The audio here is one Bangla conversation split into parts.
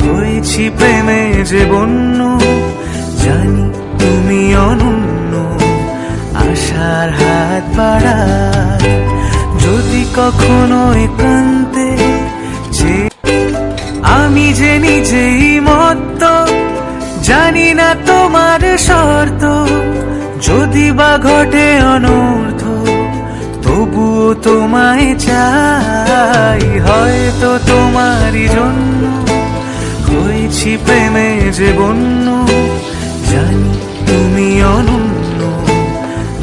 হয়েছি প্রেমে যে বন্য, জানি তুমি অনন্য, আশার হাত বাড়ায় যদি কখনো একান্তে যে আমি যে নিজেই মত্ত, জানি না তোমার শর্ত, যদি বা ঘটে অনর্থ তবুও তোমায় চাই। হয়তো তোমারই জন্য হয়েছি প্রেমে যে বন্য, জানি তুমি অনন্য,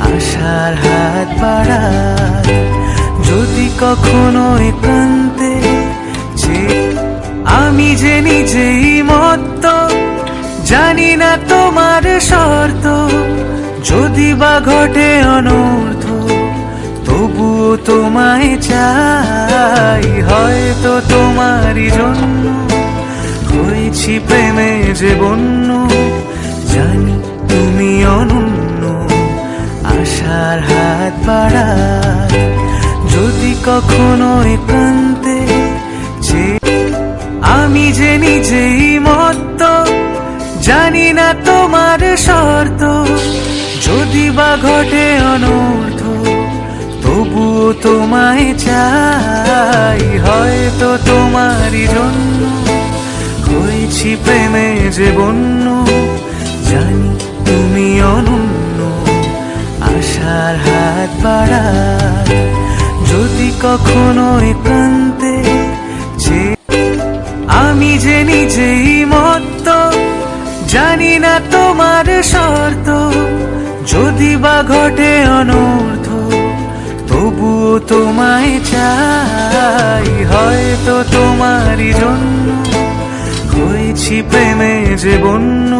আশার হাত বাড়ায় যদি কখনো একান্তে যে আমি যে নিজেই মত্ত, জানি না তোমার শর্ত, যদি বা ঘটে অনর্থ তবুও তোমায় চাই। হয়তো তোমারই জন্য হয়েছি প্রেমে যে বন্য, জানি তুমি অনন্য, আশার হাত বাড়ায় যদি কখনো একান্তে যে আমি যে নিজেই মত্ত, জানি না তোমার শর্ত, যদি বা ঘটে অনর্থ তবুও তোমায় চাই। হয়তো তোমারই জন্য হয়েছি প্রেমে যে বন্য, জানি তুমি অনন্য, আশার হাত বাড়ায় যদি কখনো একান্তে যে আমি যে নিজেই মত্ত, জানি না তোমার শর্ত, যদি বা ঘটে অনর্থ তবুও তোমায় চাই। হয়তো তোমারই জন্য হয়েছি প্রেমে যে বন্য,